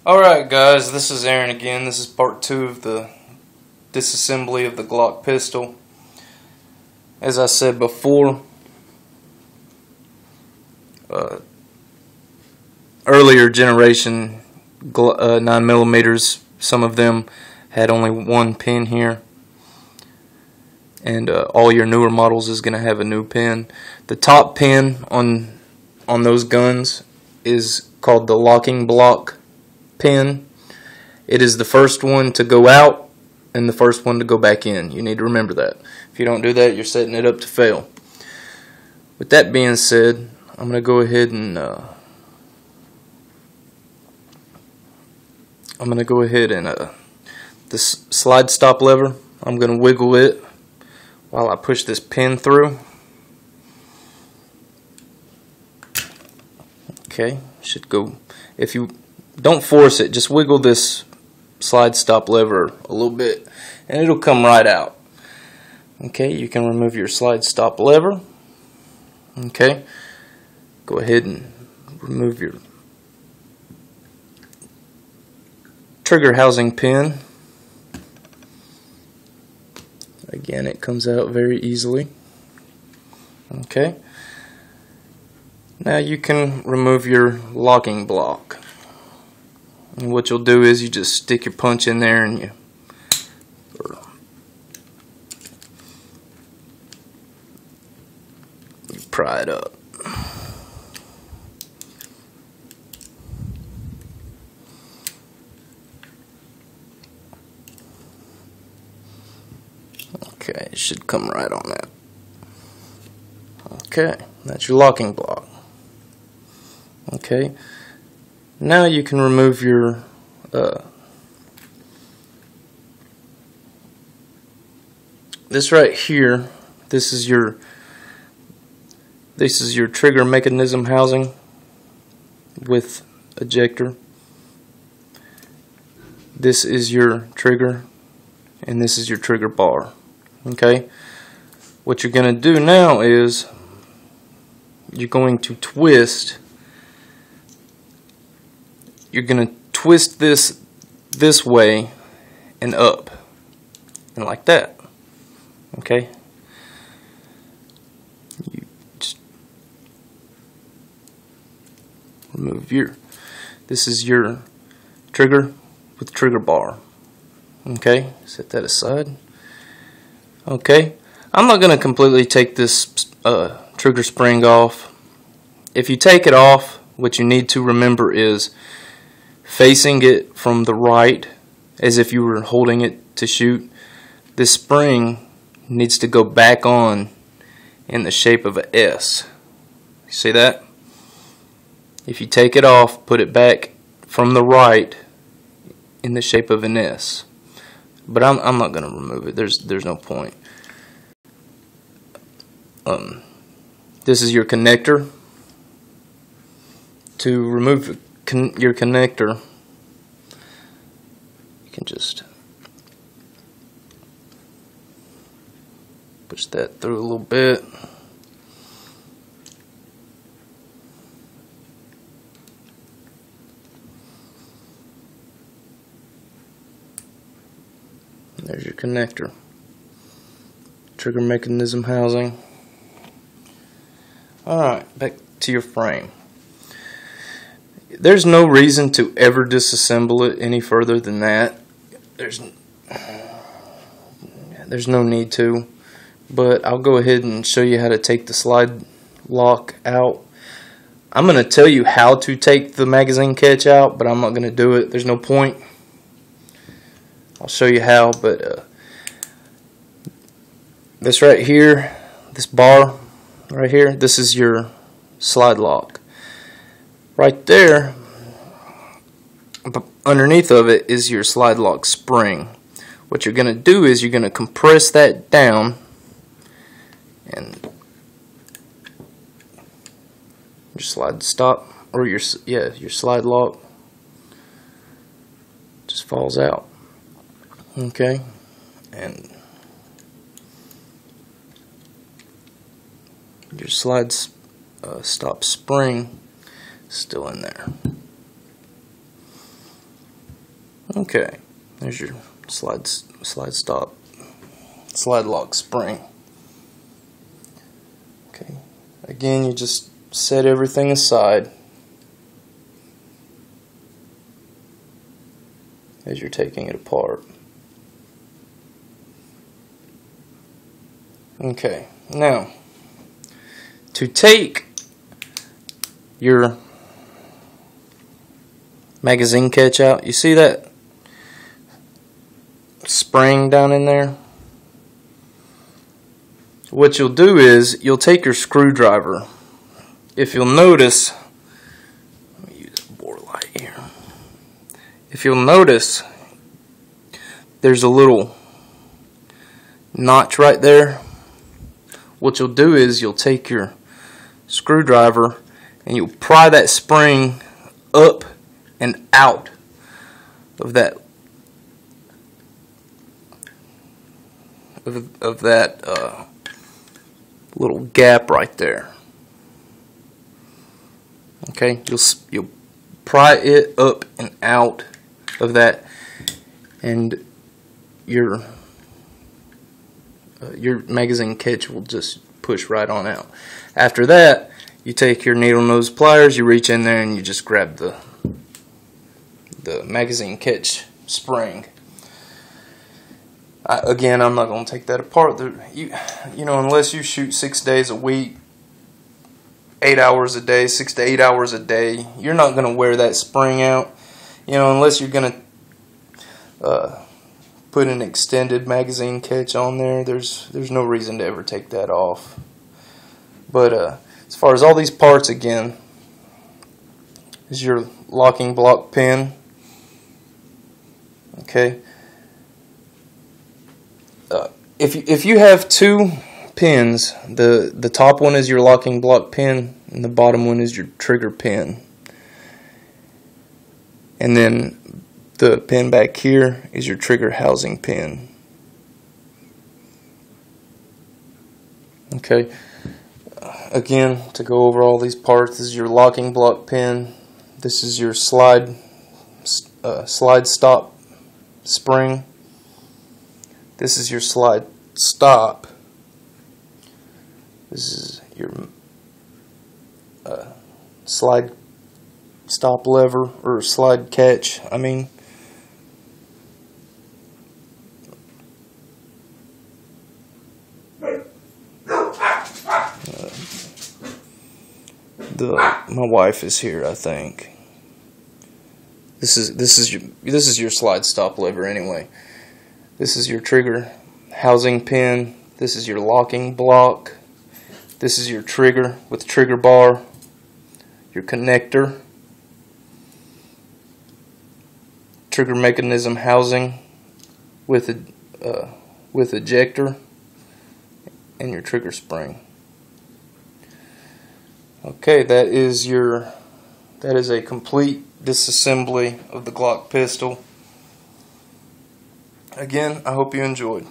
Alright guys, this is Aaron again. This is part 2 of the disassembly of the Glock pistol. As I said before, earlier generation 9mm, some of them had only one pin here. And all your newer models is going to have a new pin. The top pin on those guns is called the locking block pin. It is the first one to go out and the first one to go back in. You need to remember that. If you don't do that, you're setting it up to fail. With that being said, I'm going to go ahead and this slide stop lever, I'm going to wiggle it while I push this pin through. Okay, should go. If you don't force it, just wiggle this slide stop lever a little bit and it'll come right out. Okay, you can remove your slide stop lever. Okay, go ahead and remove your trigger housing pin. Again, it comes out very easily. Okay, now you can remove your locking block. And what you'll do is you just stick your punch in there and you pry it up. Okay, it should come right on that. Okay, that's your locking block. Okay, now you can remove your this right here. This is your trigger mechanism housing with ejector. This is your trigger and this is your trigger bar. Okay, what you're going to do now is you're going to twist. You're going to twist this way and up and like that. Okay, you just remove this is your trigger with trigger bar. Okay, set that aside. Okay, I'm not going to completely take this trigger spring off. If you take it off, what you need to remember is facing it from the right as if you were holding it to shoot. This spring needs to go back on in the shape of an S. See that? If you take it off, put it back from the right in the shape of an S. But I'm not going to remove it. There's no point. This is your connector. To remove your connector, you can just push that through a little bit. There's your connector. Trigger mechanism housing. Alright, back to your frame. There's no reason to ever disassemble it any further than that. There's no need to. But I'll go ahead and show you how to take the slide lock out. I'm going to tell you how to take the magazine catch out, but I'm not going to do it. There's no point. I'll show you how, but this right here, this bar right here, this is your slide lock. Right there, underneath of it is your slide lock spring. What you're going to do is you're going to compress that down and your slide stop, or your slide lock just falls out. Okay, and your slide stop spring still in there. Okay, there's your slide lock spring. Okay, again, you just set everything aside as you're taking it apart. Okay, now to take your magazine catch out, you see that spring down in there? What you'll do is you'll take your screwdriver. If you'll notice, let me use a bore light here. If you'll notice, there's a little notch right there. What you'll do is you'll take your screwdriver and you'll pry that spring up and out of that little gap right there. Okay, you'll pry it up and out of that, and your magazine catch will just push right on out. After that, you take your needle nose pliers, you reach in there and you just grab the magazine catch spring. Again, I'm not going to take that apart. You know, unless you shoot 6 days a week, 8 hours a day, 6 to 8 hours a day, you're not going to wear that spring out. You know, unless you're going to put an extended magazine catch on there, there's no reason to ever take that off. But as far as all these parts, again, is your locking block pin. Okay. If you have two pins, the top one is your locking block pin and the bottom one is your trigger pin, and then the pin back here is your trigger housing pin. Okay, again, to go over all these parts, this is your locking block pin, this is your slide stop spring, this is your slide stop, this is your slide stop lever, or slide catch, I mean. My wife is here, I think. This is your slide stop lever anyway. This is your trigger housing pin. This is your locking block. This is your trigger with trigger bar. Your connector. Trigger mechanism housing with ejector, and your trigger spring. Okay, that is a complete disassembly of the Glock pistol. Again, I hope you enjoyed.